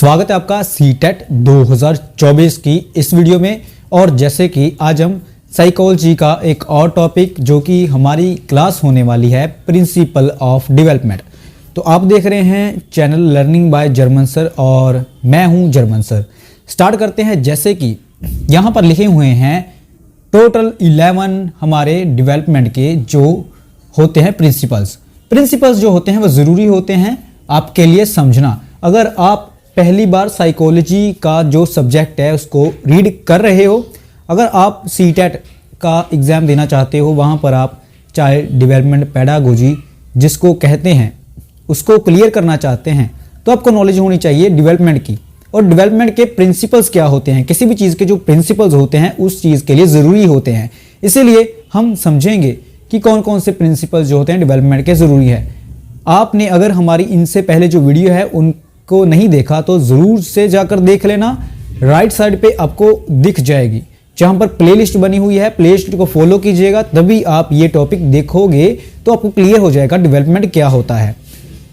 स्वागत है आपका सीटेट 2024 की इस वीडियो में। और जैसे कि आज हम साइकोलॉजी का एक और टॉपिक जो कि हमारी क्लास होने वाली है प्रिंसिपल ऑफ डेवलपमेंट। तो आप देख रहे हैं channel learning by German sir और मैं हूं जर्मन सर। स्टार्ट करते हैं। जैसे कि यहाँ पर लिखे हुए हैं टोटल 11 हमारे डेवलपमेंट के जो होते हैं प्रिंसिपल्स जो होते हैं वो ज़रूरी होते हैं आपके लिए समझना। अगर आप पहली बार साइकोलॉजी का जो सब्जेक्ट है उसको रीड कर रहे हो, अगर आप सीटेट का एग्ज़ाम देना चाहते हो, वहाँ पर आप चाइल्ड डेवलपमेंट पेडागोजी जिसको कहते हैं उसको क्लियर करना चाहते हैं, तो आपको नॉलेज होनी चाहिए डेवलपमेंट की। और डेवलपमेंट के प्रिंसिपल्स क्या होते हैं, किसी भी चीज़ के जो प्रिंसिपल्स होते हैं उस चीज़ के लिए ज़रूरी होते हैं। इसीलिए हम समझेंगे कि कौन कौन से प्रिंसिपल्स जो होते हैं डेवलपमेंट के ज़रूरी है। आपने अगर हमारी इनसे पहले जो वीडियो है उनको नहीं देखा तो ज़रूर से जाकर देख लेना। राइट साइड पे आपको दिख जाएगी जहाँ पर प्लेलिस्ट बनी हुई है, प्लेलिस्ट को फॉलो कीजिएगा, तभी आप ये टॉपिक देखोगे तो आपको क्लियर हो जाएगा डेवलपमेंट क्या होता है।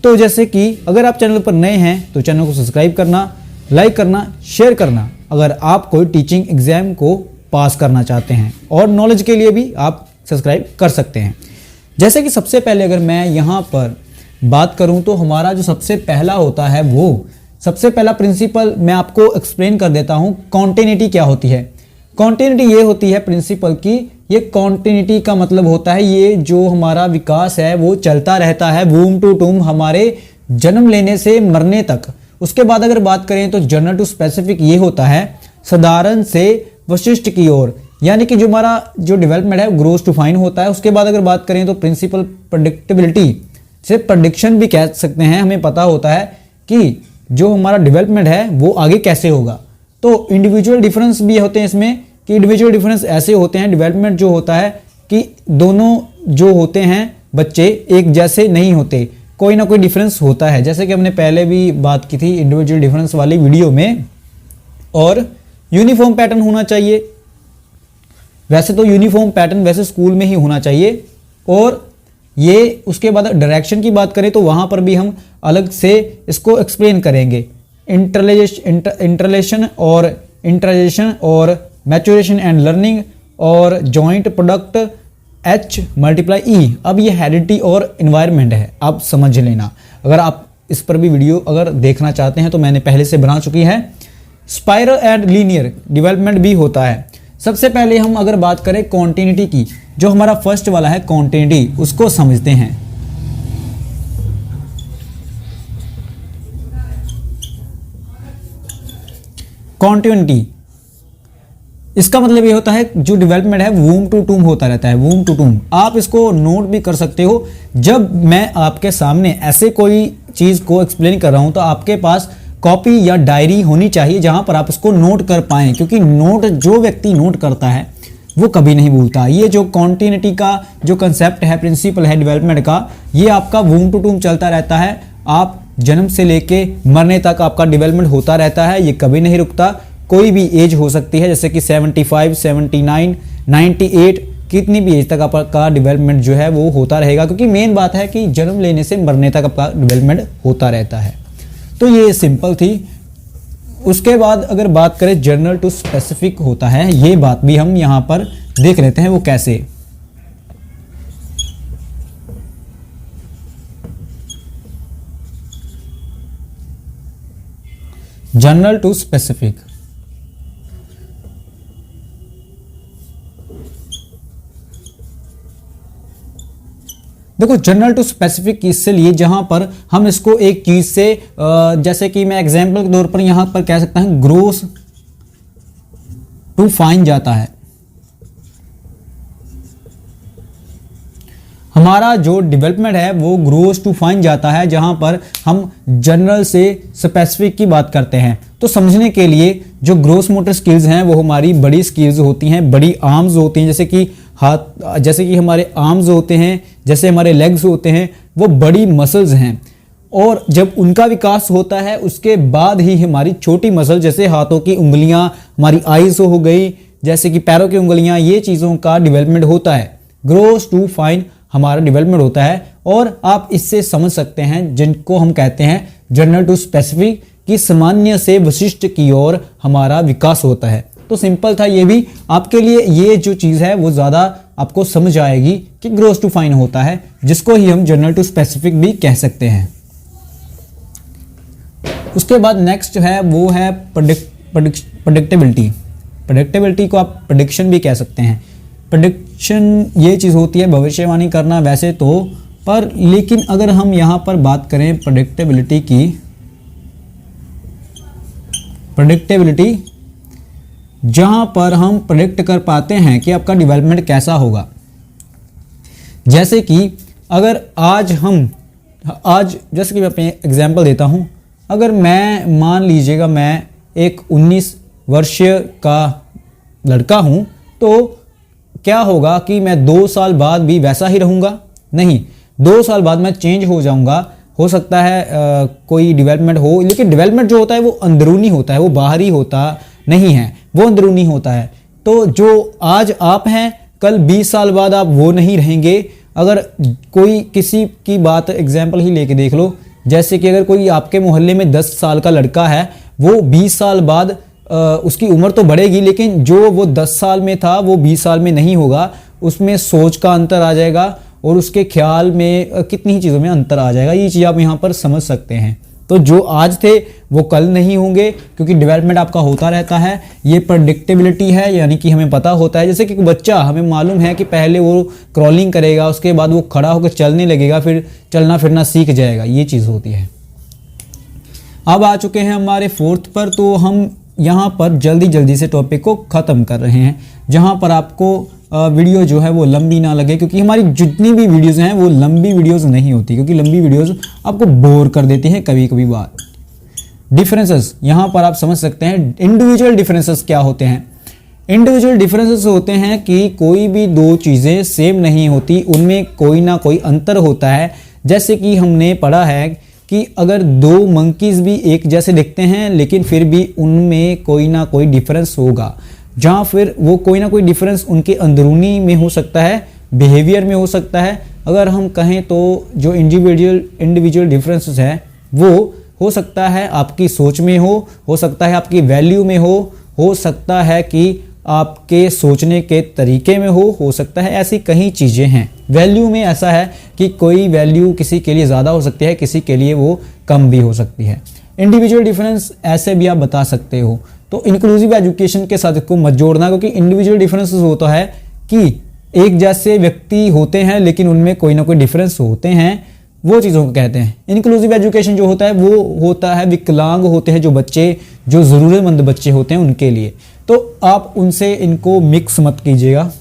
तो जैसे कि अगर आप चैनल पर नए हैं तो चैनल को सब्सक्राइब करना, लाइक करना, शेयर करना अगर आप कोई टीचिंग एग्जाम को पास करना चाहते हैं, और नॉलेज के लिए भी आप सब्सक्राइब कर सकते हैं। जैसे कि सबसे पहले अगर मैं यहाँ पर बात करूँ तो हमारा जो सबसे पहला होता है वो सबसे पहला प्रिंसिपल मैं आपको एक्सप्लेन कर देता हूँ। कॉन्टिन्यूटी क्या होती है? कॉन्टिन्यूटी ये होती है प्रिंसिपल की, ये कॉन्टिन्यूटी का मतलब होता है ये जो हमारा विकास है वो चलता रहता है वूम टू टूम, हमारे जन्म लेने से मरने तक। उसके बाद अगर बात करें तो जनरल टू स्पेसिफिक ये होता है साधारण से विशिष्ट की ओर, यानी कि जो हमारा जो डेवलपमेंट है ग्रोथ टू फाइन होता है। उसके बाद अगर बात करें तो प्रिंसिपल प्रेडिक्टेबिलिटी से प्रेडिक्शन भी कह सकते हैं, हमें पता होता है कि जो हमारा डेवलपमेंट है वो आगे कैसे होगा। तो इंडिविजुअल डिफरेंस भी होते हैं इसमें, कि इंडिविजुअल डिफरेंस ऐसे होते हैं डेवलपमेंट जो होता है कि दोनों जो होते हैं बच्चे एक जैसे नहीं होते, कोई ना कोई डिफरेंस होता है, जैसे कि हमने पहले भी बात की थी इंडिविजुअल डिफरेंस वाली वीडियो में। और यूनिफॉर्म पैटर्न होना चाहिए, वैसे तो यूनिफॉर्म पैटर्न वैसे स्कूल में ही होना चाहिए। और ये उसके बाद डायरेक्शन की बात करें तो वहाँ पर भी हम अलग से इसको एक्सप्लेन करेंगे। इंटरलेशन और मैच्योरेशन एंड लर्निंग और जॉइंट प्रोडक्ट H × E। अब ये हेरिडिटी और इन्वायरमेंट है, आप समझ लेना। अगर आप इस पर भी वीडियो अगर देखना चाहते हैं तो मैंने पहले से बना चुकी है। स्पाइरल एंड लीनियर डेवलपमेंट भी होता है। सबसे पहले हम अगर बात करें कॉन्टिन्यूटी की, जो हमारा फर्स्ट वाला है कॉन्टिन्यूटी, उसको समझते हैं। कॉन्टिन्यूटी इसका मतलब ये होता है जो डेवलपमेंट है वूम टू टूम होता रहता है, वूम टू टूम। आप इसको नोट भी कर सकते हो। जब मैं आपके सामने ऐसे कोई चीज़ को एक्सप्लेन कर रहा हूं तो आपके पास कॉपी या डायरी होनी चाहिए जहां पर आप इसको नोट कर पाएं, क्योंकि नोट जो व्यक्ति नोट करता है वो कभी नहीं भूलता। ये जो कॉन्टिन्यूटी का जो कंसेप्ट है, प्रिंसिपल है डेवलपमेंट का, ये आपका वूम टू टूम चलता रहता है। आप जन्म से लेके मरने तक आपका डेवलपमेंट होता रहता है, ये कभी नहीं रुकता। कोई भी एज हो सकती है, जैसे कि 75, 79, 98, कितनी भी एज तक आपका डेवलपमेंट जो है वो होता रहेगा, क्योंकि मेन बात है कि जन्म लेने से मरने तक आपका डेवलपमेंट होता रहता है। तो ये सिंपल थी। उसके बाद अगर बात करें जनरल टू स्पेसिफिक होता है, ये बात भी हम यहाँ पर देख लेते हैं वो कैसे। जनरल टू स्पेसिफिक, देखो जनरल टू स्पेसिफिक इससे लिए जहां पर हम इसको एक चीज से जैसे कि मैं एग्जांपल के तौर पर यहां पर कह सकता हूं ग्रोथ टू फाइन जाता है। हमारा जो डेवलपमेंट है वो ग्रोथ टू फाइन जाता है, जहां पर हम जनरल से स्पेसिफिक की बात करते हैं। तो समझने के लिए जो ग्रोस मोटर स्किल्स हैं वो हमारी बड़ी स्किल्स होती हैं, बड़ी आर्म्स होती हैं, जैसे कि हाथ, जैसे कि हमारे आर्म्स होते हैं, जैसे हमारे लेग्स होते हैं, वो बड़ी मसल्स हैं। और जब उनका विकास होता है उसके बाद ही हमारी छोटी मसल, जैसे हाथों की उंगलियां, हमारी आईज हो गई, जैसे कि पैरों की उंगलियां, ये चीज़ों का डेवलपमेंट होता है। ग्रोस टू फाइन हमारा डेवलपमेंट होता है। और आप इससे समझ सकते हैं जिनको हम कहते हैं जनरल टू स्पेसिफिक, कि सामान्य से विशिष्ट की ओर हमारा विकास होता है। तो सिंपल था ये भी आपके लिए, ये जो चीज़ है वो ज़्यादा आपको समझ आएगी कि ग्रॉस टू फाइन होता है, जिसको ही हम जनरल टू स्पेसिफिक भी कह सकते हैं। उसके बाद नेक्स्ट है वो है प्रेडिक्टेबिलिटी। प्रेडिक्टेबिलिटी को आप प्रेडिक्शन भी कह सकते हैं। प्रेडिक्शन ये चीज़ होती है भविष्यवाणी करना वैसे तो, पर लेकिन अगर हम यहाँ पर बात करें प्रेडिक्टेबिलिटी की, प्रेडिक्टेबिलिटी जहाँ पर हम प्रेडिक्ट कर पाते हैं कि आपका डेवलपमेंट कैसा होगा। जैसे कि अगर आज जैसे कि मैं अपने एग्जांपल देता हूँ, अगर मैं मान लीजिएगा मैं एक 19 वर्षीय का लड़का हूँ, तो क्या होगा कि मैं 2 साल बाद भी वैसा ही रहूँगा? नहीं, 2 साल बाद मैं चेंज हो जाऊँगा। हो सकता है कोई डेवलपमेंट हो, लेकिन डेवलपमेंट जो होता है वो अंदरूनी होता है, वो बाहरी होता नहीं है, वो अंदरूनी होता है। तो जो आज आप हैं, कल 20 साल बाद आप वो नहीं रहेंगे। अगर कोई किसी की बात एग्जाम्पल ही लेके देख लो, जैसे कि अगर कोई आपके मोहल्ले में 10 साल का लड़का है, वो 20 साल बाद उसकी उम्र तो बढ़ेगी, लेकिन जो वो 10 साल में था वो 20 साल में नहीं होगा। उसमें सोच का अंतर आ जाएगा और उसके ख्याल में कितनी ही चीज़ों में अंतर आ जाएगा। ये चीज़ आप यहाँ पर समझ सकते हैं। तो जो आज थे वो कल नहीं होंगे, क्योंकि डेवलपमेंट आपका होता रहता है। ये प्रेडिक्टेबिलिटी है, यानी कि हमें पता होता है। जैसे कि बच्चा, हमें मालूम है कि पहले वो क्रॉलिंग करेगा, उसके बाद वो खड़ा होकर चलने लगेगा, फिर चलना फिरना सीख जाएगा। ये चीज़ होती है। अब आ चुके हैं हमारे 4th पर, तो हम यहाँ पर जल्दी से टॉपिक को ख़त्म कर रहे हैं, जहाँ पर आपको वीडियो जो है वो लंबी ना लगे, क्योंकि हमारी जितनी भी वीडियोज़ हैं वो लंबी वीडियोज़ नहीं होती, क्योंकि लंबी वीडियोज़ आपको बोर कर देती हैं कभी कभी बात। डिफरेंसेस यहाँ पर आप समझ सकते हैं। इंडिविजुअल डिफरेंसेस क्या होते हैं? इंडिविजुअल डिफरेंसेस होते हैं कि कोई भी 2 चीज़ें सेम नहीं होती, उनमें कोई ना कोई अंतर होता है। जैसे कि हमने पढ़ा है कि अगर 2 मंकीज़ भी एक जैसे दिखते हैं, लेकिन फिर भी उनमें कोई ना कोई डिफरेंस होगा, जहाँ फिर वो कोई ना कोई डिफरेंस उनके अंदरूनी में हो सकता है, बिहेवियर में हो सकता है। अगर हम कहें तो जो इंडिविजुअल डिफरेंसेस है वो हो सकता है आपकी सोच में हो सकता है आपकी वैल्यू में हो सकता है कि आपके सोचने के तरीके में हो सकता है ऐसी कई चीज़ें हैं। वैल्यू में ऐसा है कि कोई वैल्यू किसी के लिए ज़्यादा हो सकती है, किसी के लिए वो कम भी हो सकती है। इंडिविजुअल डिफरेंस ऐसे भी आप बता सकते हो। तो इंक्लूसिव एजुकेशन के साथ इसको मत जोड़ना, क्योंकि इंडिविजुअल डिफरेंस होता है कि एक जैसे व्यक्ति होते हैं लेकिन उनमें कोई ना कोई डिफरेंस होते हैं, वो चीज़ों को कहते हैं। इंक्लूसिव एजुकेशन जो होता है वो होता है विकलांग होते हैं जो बच्चे, जो ज़रूरतमंद बच्चे होते हैं उनके लिए। तो आप उनसे इनको मिक्स मत कीजिएगा।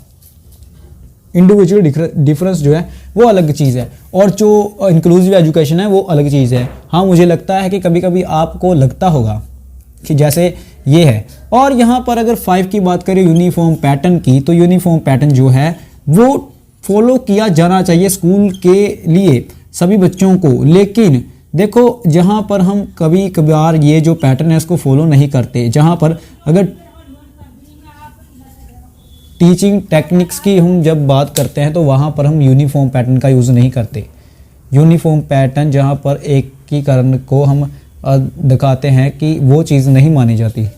इंडिविजुअल डिफरेंस जो है वो अलग चीज़ है और जो इंक्लूसिव एजुकेशन है वो अलग चीज़ है। हाँ, मुझे लगता है कि कभी कभी आपको लगता होगा कि जैसे ये है। और यहाँ पर अगर 5 की बात करें यूनिफॉर्म पैटर्न की, तो यूनिफॉर्म पैटर्न जो है वो फॉलो किया जाना चाहिए स्कूल के लिए सभी बच्चों को। लेकिन देखो, जहाँ पर हम कभी कभार ये जो पैटर्न है इसको फॉलो नहीं करते, जहाँ पर अगर टीचिंग टेक्निक्स की हम जब बात करते हैं तो वहाँ पर हम यूनिफॉर्म पैटर्न का यूज़ नहीं करते। यूनिफॉर्म पैटर्न जहाँ पर एकीकरण को हम दिखाते हैं कि वो चीज़ नहीं मानी जाती।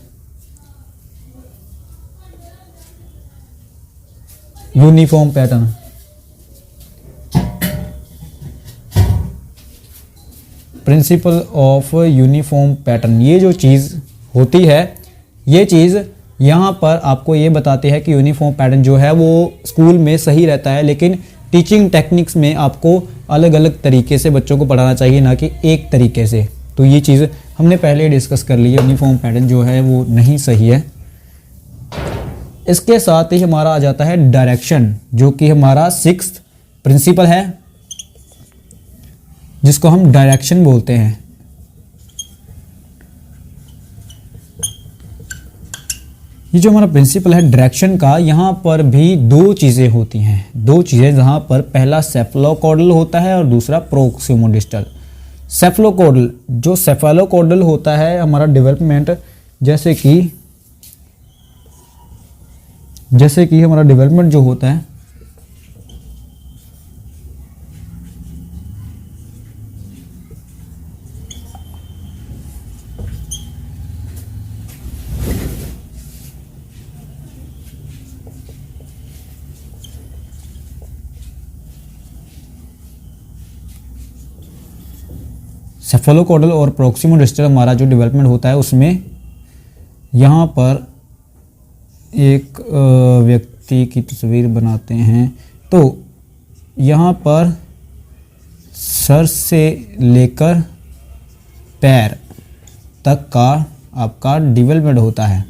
Uniform pattern, principle of uniform pattern, ये जो चीज़ होती है, ये चीज़ यहाँ पर आपको ये बताते हैं कि यूनिफॉर्म पैटर्न जो है वो स्कूल में सही रहता है, लेकिन टीचिंग टेक्निक्स में आपको अलग अलग तरीके से बच्चों को पढ़ाना चाहिए, ना कि एक तरीके से। तो ये चीज़ हमने पहले डिस्कस कर ली है। यूनिफॉर्म पैटर्न जो है वो नहीं सही है। इसके साथ ही हमारा आ जाता है डायरेक्शन, जो कि हमारा 6th प्रिंसिपल है, जिसको हम डायरेक्शन बोलते हैं। ये जो हमारा प्रिंसिपल है डायरेक्शन का, यहाँ पर भी 2 चीज़ें होती हैं। 2 चीज़ें, जहाँ पर पहला सेफलोकॉर्डल होता है और दूसरा प्रोक्सिमोडिस्टल। सेफलोकॉर्डल, जो सेफलोकॉर्डल होता है हमारा डेवलपमेंट, जैसे कि हमारा डेवलपमेंट जो होता है सेफेलोकॉर्डल और प्रॉक्सिमोडिस्टल हमारा जो डेवलपमेंट होता है उसमें यहाँ पर एक व्यक्ति की तस्वीर बनाते हैं। तो यहाँ पर सर से लेकर पैर तक का आपका डेवलपमेंट होता है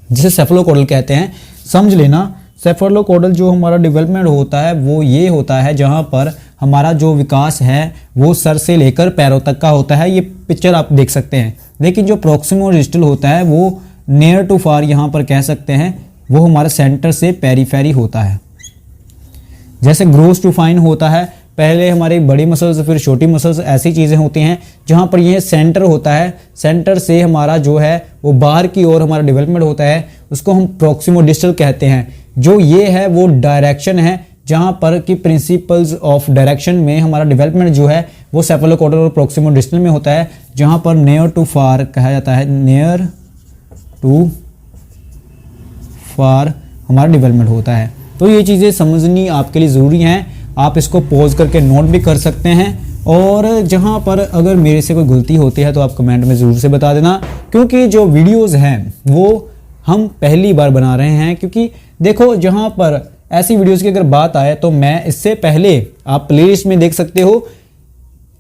जिसे सेफेलोकॉर्डल कहते हैं। समझ लेना, सेफेलोकॉर्डल जो हमारा डेवलपमेंट होता है वो ये होता है जहाँ पर हमारा जो विकास है वो सर से लेकर पैरों तक का होता है। ये पिक्चर आप देख सकते हैं। लेकिन जो प्रॉक्सिमोडिस्टल होता है वो नियर टू फार यहाँ पर कह सकते हैं, वो हमारे सेंटर से पेरीफेरी होता है। जैसे ग्रोस टू फाइन होता है, पहले हमारी बड़ी मसल्स फिर छोटी मसल्स, ऐसी चीज़ें होती हैं जहाँ पर ये सेंटर होता है। सेंटर से हमारा जो है वो बाहर की ओर हमारा डेवलपमेंट होता है, उसको हम प्रॉक्सिमोडिस्टल कहते हैं। जो ये है वो डायरेक्शन है जहाँ पर कि प्रिंसिपल्स ऑफ डायरेक्शन में हमारा डेवलपमेंट जो है वो सेफेलोकॉर्डल और प्रॉक्सिमोडिस्टल में होता है, जहाँ पर नियर टू फार कहा जाता है। नियर टू फार हमारा डेवलपमेंट होता है। तो ये चीज़ें समझनी आपके लिए ज़रूरी हैं। आप इसको पॉज करके नोट भी कर सकते हैं, और जहाँ पर अगर मेरे से कोई गलती होती है तो आप कमेंट में ज़रूर से बता देना, क्योंकि जो वीडियोस हैं वो हम पहली बार बना रहे हैं। क्योंकि देखो, जहाँ पर ऐसी वीडियोस की अगर बात आए तो मैं इससे पहले आप प्लेलिस्ट में देख सकते हो,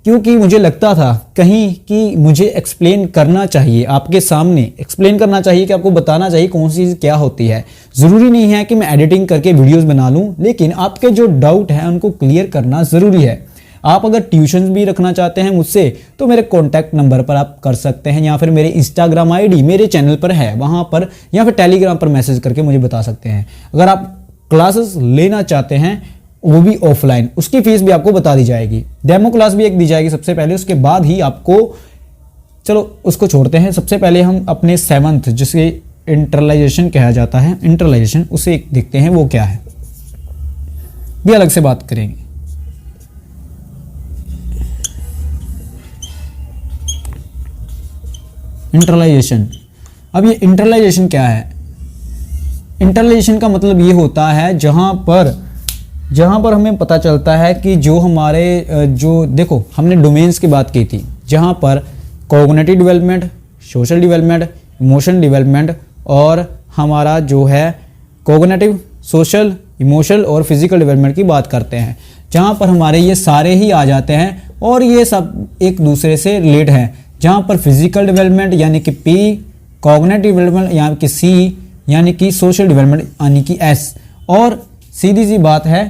क्योंकि मुझे लगता था कहीं कि मुझे एक्सप्लेन करना चाहिए, आपके सामने एक्सप्लेन करना चाहिए, कि आपको बताना चाहिए कौन सी चीज़ क्या होती है। ज़रूरी नहीं है कि मैं एडिटिंग करके वीडियोस बना लूं, लेकिन आपके जो डाउट हैं उनको क्लियर करना ज़रूरी है। आप अगर ट्यूशन भी रखना चाहते हैं मुझसे तो मेरे कॉन्टैक्ट नंबर पर आप कर सकते हैं, या फिर मेरे इंस्टाग्राम ID मेरे चैनल पर है वहाँ पर, या फिर टेलीग्राम पर मैसेज करके मुझे बता सकते हैं। अगर आप क्लासेस लेना चाहते हैं वो भी ऑफलाइन, उसकी फीस भी आपको बता दी जाएगी। डेमो क्लास भी एक दी जाएगी सबसे पहले, उसके बाद ही आपको, चलो उसको छोड़ते हैं। सबसे पहले हम अपने 7th जिसे इंटरलाइजेशन कहा जाता है, इंटरलाइजेशन, उसे देखते हैं वो क्या है, भी अलग से बात करेंगे। इंटरलाइजेशन, अब ये इंटरलाइजेशन क्या है? इंटरलाइजेशन का मतलब ये होता है जहां पर हमें पता चलता है कि जो हमारे जो, देखो हमने डोमेन्स की बात की थी, जहां पर cognitive development, social development, emotion development, और हमारा जो है कॉग्निटिव, सोशल, इमोशनल और फिजिकल डेवलपमेंट की बात करते हैं, जहां पर हमारे ये सारे ही आ जाते हैं और ये सब एक दूसरे से रिलेट हैं। जहां पर फिजिकल डेवलपमेंट यानी कि P, कॉग्निटिव डेवलपमेंट यानी कि C, यानी कि सोशल डेवलपमेंट यानी कि S, और सीधी सी बात है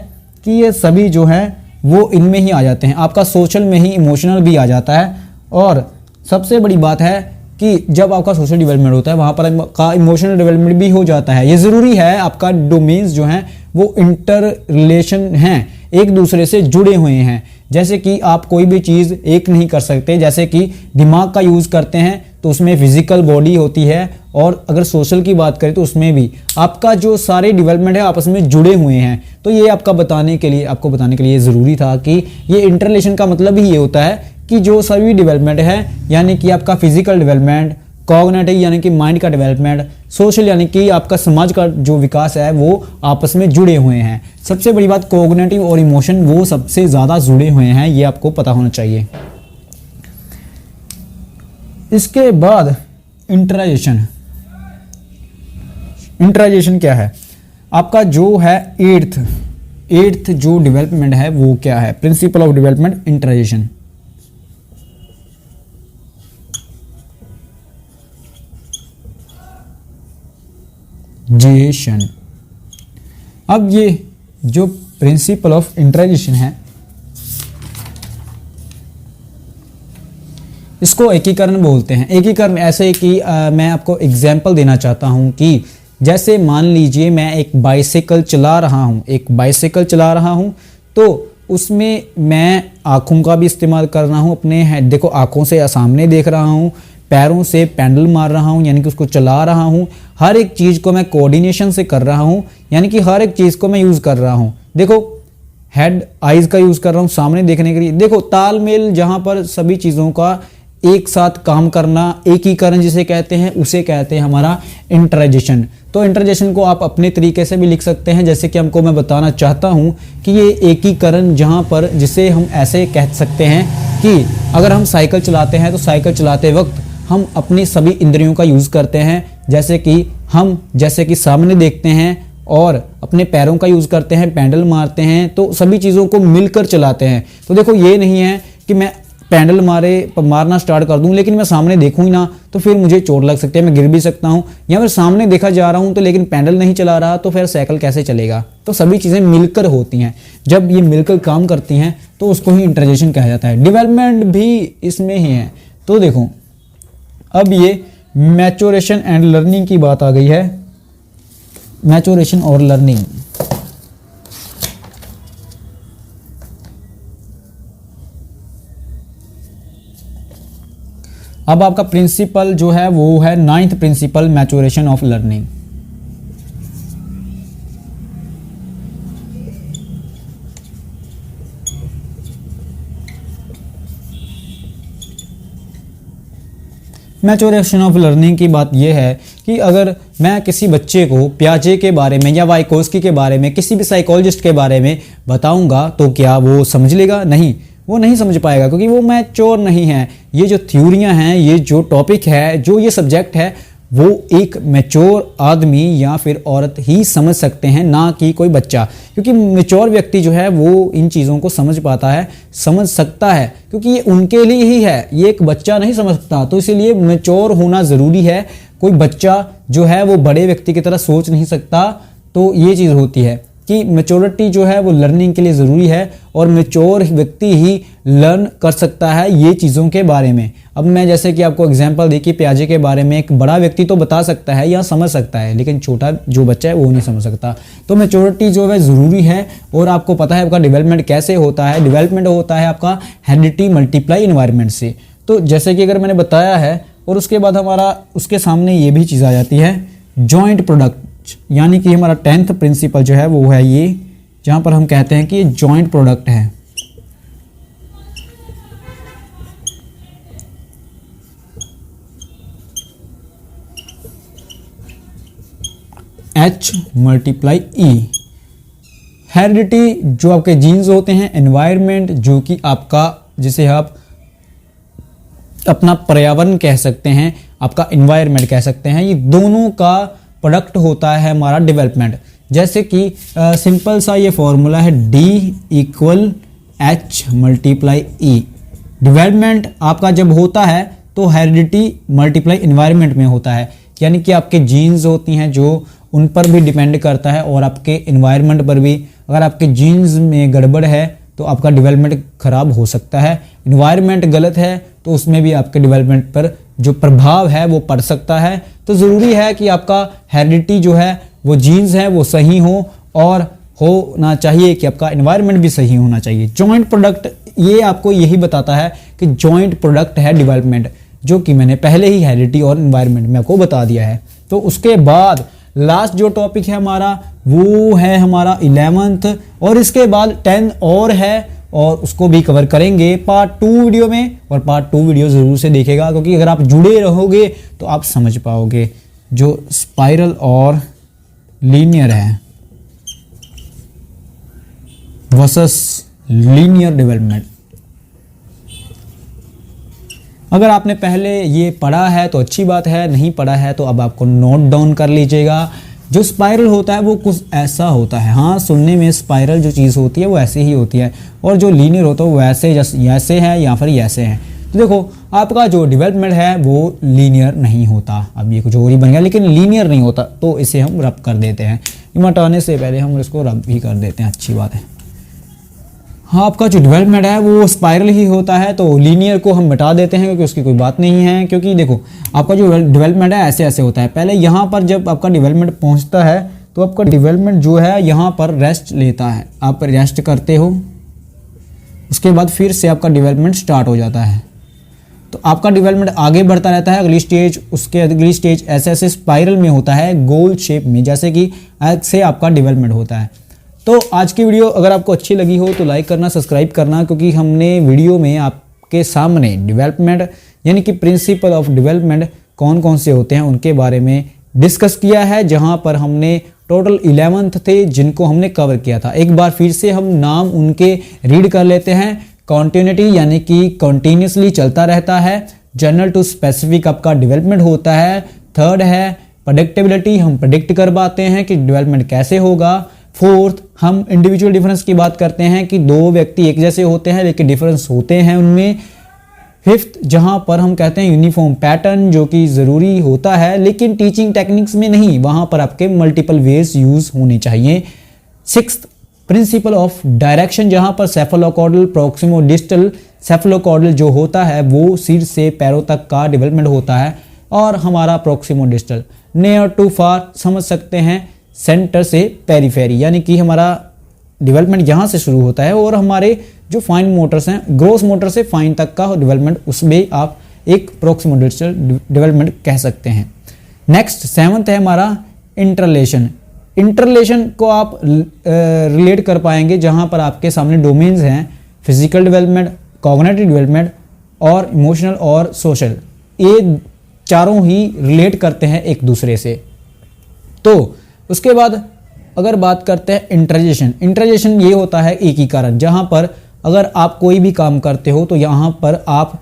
कि ये सभी जो है वो इनमें ही आ जाते हैं। आपका सोशल में ही इमोशनल भी आ जाता है, और सबसे बड़ी बात है कि जब आपका सोशल डेवलपमेंट होता है वहाँ पर का इमोशनल डेवलपमेंट भी हो जाता है। ये ज़रूरी है, आपका डोमेन्स जो हैं वो इंटर रिलेशन हैं, एक दूसरे से जुड़े हुए हैं। जैसे कि आप कोई भी चीज़ एक नहीं कर सकते, जैसे कि दिमाग का यूज़ करते हैं तो उसमें फिजिकल बॉडी होती है, और अगर सोशल की बात करें तो उसमें भी आपका जो सारे डेवलपमेंट है आपस में जुड़े हुए हैं। तो ये आपको बताने के लिए ज़रूरी था कि ये इंटर रिलेशन का मतलब ही ये होता है कि जो सभी डेवलपमेंट है, यानी कि आपका फिजिकल डेवलपमेंट, कॉग्निटिव यानी कि माइंड का डेवलपमेंट, सोशल यानी कि आपका समाज का जो विकास है वो आपस में जुड़े हुए हैं। सबसे बड़ी बात, कॉग्निटिव और इमोशन वो सबसे ज़्यादा जुड़े हुए हैं, ये आपको पता होना चाहिए। इसके बाद इंटराइजेशन क्या है? आपका जो है एट्थ जो डेवलपमेंट है वो क्या है? प्रिंसिपल ऑफ डेवलपमेंट, इंटराइजेशन। अब ये जो प्रिंसिपल ऑफ इंटराइजेशन है इसको एकीकरण बोलते हैं। एकीकरण ऐसे कि मैं आपको एग्जाम्पल देना चाहता हूं कि जैसे मान लीजिए मैं एक बाइसाइकिल चला रहा हूं तो उसमें मैं आँखों का भी इस्तेमाल कर रहा हूं, अपने देखो आँखों से सामने देख रहा हूं, पैरों से पैडल मार रहा हूं यानी कि उसको चला रहा हूं। हर एक चीज़ को मैं कोऑर्डिनेशन से कर रहा हूं, यानी कि हर एक चीज़ को मैं यूज़ कर रहा हूं। देखो हेड आइज़ का यूज़ कर रहा हूं सामने देखने के लिए। देखो तालमेल, जहां पर सभी चीज़ों का एक साथ काम करना, एकीकरण जिसे कहते हैं, उसे कहते हैं हमारा इंटराइजेशन। तो इंटराइजेशन को आप अपने तरीके से भी लिख सकते हैं, जैसे कि मैं बताना चाहता हूं कि ये एकीकरण जहां पर, जिसे हम ऐसे कह सकते हैं कि अगर हम साइकिल चलाते हैं तो साइकिल चलाते वक्त हम अपनी सभी इंद्रियों का यूज़ करते हैं, जैसे कि सामने देखते हैं और अपने पैरों का यूज़ करते हैं, पैडल मारते हैं, तो सभी चीज़ों को मिलकर चलाते हैं। तो देखो ये नहीं है कि मैं पैडल मारना स्टार्ट कर दूं लेकिन मैं सामने देखूं ही ना, तो फिर मुझे चोट लग सकती है, मैं गिर भी सकता हूं, या फिर सामने देखा जा रहा हूं तो लेकिन पैडल नहीं चला रहा, तो फिर साइकिल कैसे चलेगा। तो सभी चीज़ें मिलकर होती हैं, जब ये मिलकर काम करती हैं तो उसको ही इंटरजेशन कहा जाता है। डेवलपमेंट भी इसमें ही है। तो देखो अब ये मैच्योरेशन एंड लर्निंग की बात आ गई है। मैच्योरेशन और लर्निंग, अब आपका प्रिंसिपल जो है वो है 9th principle, maturation of learning. Maturation of learning की बात यह है कि अगर मैं किसी बच्चे को पियाजे के बारे में या वाइकोस्की के बारे में, किसी भी साइकोलॉजिस्ट के बारे में बताऊंगा तो क्या वो समझ लेगा? नहीं, वो नहीं समझ पाएगा, क्योंकि वो मैच्योर नहीं है। ये जो थ्योरियां हैं, ये जो टॉपिक है, जो ये सब्जेक्ट है, वो एक मैच्योर आदमी या फिर औरत ही समझ सकते हैं, ना कि कोई बच्चा। क्योंकि मैच्योर व्यक्ति जो है वो इन चीज़ों को समझ पाता है, समझ सकता है, क्योंकि ये उनके लिए ही है, ये एक बच्चा नहीं समझ सकता। तो इसीलिए मैच्योर होना ज़रूरी है। कोई बच्चा जो है वो बड़े व्यक्ति की तरह सोच नहीं सकता। तो ये चीज़ होती है कि मैच्योरिटी जो है वो लर्निंग के लिए ज़रूरी है, और मैच्योर व्यक्ति ही लर्न कर सकता है ये चीज़ों के बारे में। अब मैं जैसे कि आपको एग्जांपल दी कि पियाजे के बारे में एक बड़ा व्यक्ति तो बता सकता है या समझ सकता है, लेकिन छोटा जो बच्चा है वो नहीं समझ सकता। तो मैच्योरिटी जो है ज़रूरी है। और आपको पता है आपका डेवलपमेंट कैसे होता है? डेवलपमेंट होता है आपका हेरिडिटी मल्टीप्लाई इन्वायरमेंट से। तो जैसे कि अगर मैंने बताया है, और उसके बाद हमारा उसके सामने ये भी चीज़ आ जाती है, जॉइंट प्रोडक्ट, यानी कि हमारा 10th प्रिंसिपल जो है वो है ये, जहां पर हम कहते हैं कि ये जॉइंट प्रोडक्ट है। H multiply E। हेरिडिटी जो आपके जीन्स होते हैं, एनवायरनमेंट जो कि आपका, जिसे आप अपना पर्यावरण कह सकते हैं, आपका एनवायरनमेंट कह सकते हैं, ये दोनों का प्रोडक्ट होता है हमारा डेवलपमेंट। जैसे कि सिंपल सा ये फॉर्मूला है D = H multiply E। Development आपका जब होता है तो हेरिडिटी मल्टीप्लाई इन्वायरमेंट में होता है, यानी कि आपके जीन्स होती हैं जो उन पर भी डिपेंड करता है, और आपके इन्वायरमेंट पर भी। अगर आपके जीन्स में गड़बड़ है तो आपका डेवलपमेंट खराब हो सकता है। इन्वायरमेंट गलत है तो उसमें भी आपके डेवलपमेंट पर जो प्रभाव है वो पड़ सकता है। तो ज़रूरी है कि आपका हेरिडिटी जो है वो जीन्स है वो सही हो, और होना चाहिए कि आपका इन्वायरमेंट भी सही होना चाहिए। जॉइंट प्रोडक्ट ये आपको यही बताता है कि जॉइंट प्रोडक्ट है डेवलपमेंट, जो कि मैंने पहले ही हेरिडिटी और इन्वायरमेंट में आपको बता दिया है। तो उसके बाद लास्ट जो टॉपिक है हमारा वो है हमारा 11th, और इसके बाद 10 और है, और उसको भी कवर करेंगे पार्ट 2 वीडियो में। और पार्ट 2 वीडियो ज़रूर से देखेगा, क्योंकि अगर आप जुड़े रहोगे तो आप समझ पाओगे जो स्पाइरल और लीनियर है वर्सेस लीनियर डेवलपमेंट। अगर आपने पहले ये पढ़ा है तो अच्छी बात है, नहीं पढ़ा है तो अब आपको नोट डाउन कर लीजिएगा। जो स्पाइरल होता है वो कुछ ऐसा होता है, हाँ सुनने में स्पाइरल जो चीज़ होती है वो ऐसे ही होती है, और जो लीनियर होता है वो ऐसे है या फिर ऐसे है। तो देखो आपका जो डेवलपमेंट है वो लीनियर नहीं होता। अब ये कुछ और ही बन गया, लेकिन लीनियर नहीं होता, तो इसे हम रब कर देते हैं। हटाने से पहले हम इसको रब भी कर देते हैं, अच्छी बात है। हाँ, आपका जो डेवलपमेंट है वो स्पाइरल ही होता है, तो लीनियर को हम मिटा देते हैं क्योंकि उसकी कोई बात नहीं है। क्योंकि देखो आपका जो डेवलपमेंट है ऐसे ऐसे होता है। पहले यहाँ पर जब आपका डेवलपमेंट पहुँचता है तो आपका डेवलपमेंट जो है यहाँ पर रेस्ट लेता है, आप रेस्ट करते हो, उसके बाद फिर से आपका डेवलपमेंट स्टार्ट हो जाता है। तो आपका डेवलपमेंट आगे बढ़ता रहता है, अगली स्टेज, उसके अगली स्टेज, ऐसे ऐसे स्पाइरल में होता है, गोल शेप में, जैसे कि ऐसे आपका डेवलपमेंट होता है। तो आज की वीडियो अगर आपको अच्छी लगी हो तो लाइक करना, सब्सक्राइब करना, क्योंकि हमने वीडियो में आप आपके सामने डेवलपमेंट यानी कि प्रिंसिपल ऑफ डेवलपमेंट कौन कौन से होते हैं उनके बारे में डिस्कस किया है, जहां पर हमने टोटल 11 थे जिनको हमने कवर किया था। एक बार फिर से हम नाम उनके रीड कर लेते हैं। कॉन्टिन्यूटी यानी कि कॉन्टिन्यूसली चलता रहता है। जनरल टू स्पेसिफिक आपका डेवलपमेंट होता है। थर्ड है प्रेडिक्टेबिलिटी, हम प्रेडिक्ट कर पाते हैं कि डेवलपमेंट कैसे होगा। फोर्थ, हम इंडिविजुअल डिफरेंस की बात करते हैं कि दो व्यक्ति एक जैसे होते हैं लेकिन डिफरेंस होते हैं उनमें। फिफ्थ, जहां पर हम कहते हैं यूनिफॉर्म पैटर्न, जो कि ज़रूरी होता है लेकिन टीचिंग टेक्निक्स में नहीं, वहां पर आपके मल्टीपल वेज यूज होने चाहिए। सिक्स्थ, प्रिंसिपल ऑफ डायरेक्शन, जहां पर सेफलोकॉर्डल प्रोक्सिमो डिस्टल, सेफलोकॉर्डल जो होता है वो सिर से पैरों तक का डेवलपमेंट होता है, और हमारा प्रोक्सिमो डिस्टल नियर टू फार समझ सकते हैं सेंटर से पेरीफेरी, यानी कि हमारा डेवलपमेंट यहाँ से शुरू होता है और हमारे जो फाइन मोटर्स हैं, ग्रोस मोटर से फाइन तक का डेवलपमेंट, उसमें आप एक प्रोक्सिमो डिस्टल डेवलपमेंट कह सकते हैं। नेक्स्ट 7th है हमारा इंटरलेशन। इंटरलेशन को आप रिलेट कर पाएंगे जहाँ पर आपके सामने डोमेन्स हैं फिजिकल डेवलपमेंट, कॉग्निटिव डेवलपमेंट और इमोशनल और सोशल। ये चारों ही रिलेट करते हैं एक दूसरे से। तो उसके बाद अगर बात करते हैं इंटरजेशन, इंटरजेशन ये होता है एकीकरण, जहाँ पर अगर आप कोई भी काम करते हो तो यहाँ पर आप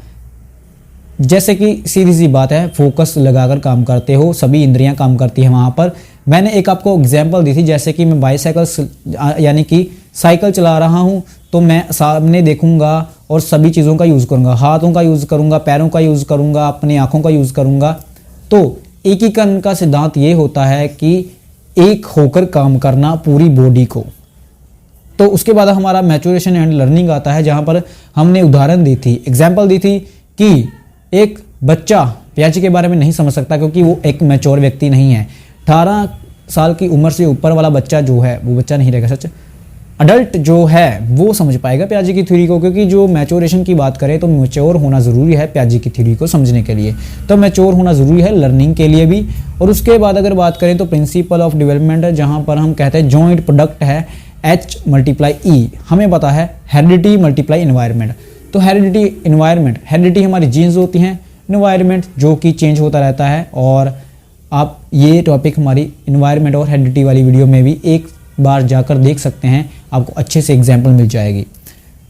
जैसे कि सीधी सी बात है फोकस लगाकर काम करते हो, सभी इंद्रियां काम करती हैं वहाँ पर। मैंने एक आपको एग्जांपल दी थी, जैसे कि मैं बाईसाइकिल यानी कि साइकिल चला रहा हूँ तो मैं सामने देखूंगा और सभी चीज़ों का यूज़ करूँगा, हाथों का यूज़ करूँगा, पैरों का यूज़ करूँगा, अपनी आँखों का यूज़ करूँगा। तो एकीकरण का सिद्धांत ये होता है कि एक होकर काम करना पूरी बॉडी को। तो उसके बाद हमारा मैच्योरेशन एंड लर्निंग आता है, जहाँ पर हमने उदाहरण दी थी, एग्जाम्पल दी थी कि एक बच्चा पियाजी के बारे में नहीं समझ सकता क्योंकि वो एक मैच्योर व्यक्ति नहीं है। 18 साल की उम्र से ऊपर वाला बच्चा जो है वो बच्चा नहीं रहेगा, सच अडल्ट जो है वो समझ पाएगा पियाजी की थ्योरी को, क्योंकि जो मैच्योरेशन की बात करें तो मैच्योर होना ज़रूरी है पियाजी की थ्योरी को समझने के लिए, तो मैच्योर होना ज़रूरी है लर्निंग के लिए भी। और उसके बाद अगर बात करें तो प्रिंसिपल ऑफ डेवलपमेंट है, जहाँ पर हम कहते हैं जॉइंट प्रोडक्ट है H × E। हमें पता है हेरिडिटी मल्टीप्लाई इन्वायरमेंट, तो हेरिडिटी इन्वायरमेंट, हेरिडिटी हमारी जीन्स होती हैं, इन्वायरमेंट जो कि चेंज होता रहता है। और आप ये टॉपिक हमारी इन्वायरमेंट और हेरिडिटी वाली वीडियो में भी एक बार जाकर देख सकते हैं, आपको अच्छे से एग्जाम्पल मिल जाएगी।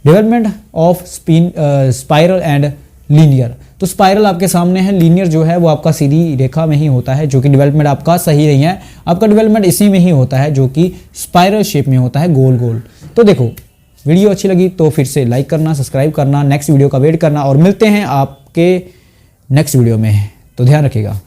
Development of spiral and linear, तो स्पाइरल आपके सामने है, लीनियर जो है वो आपका सीधी रेखा में ही होता है, जो कि डेवलपमेंट आपका सही नहीं है, आपका डेवलपमेंट इसी में ही होता है जो कि स्पाइरल शेप में होता है, गोल गोल। तो देखो वीडियो अच्छी लगी तो फिर से लाइक करना, सब्सक्राइब करना, नेक्स्ट वीडियो का वेट करना, और मिलते हैं आपके नेक्स्ट वीडियो में, तो ध्यान रखिएगा।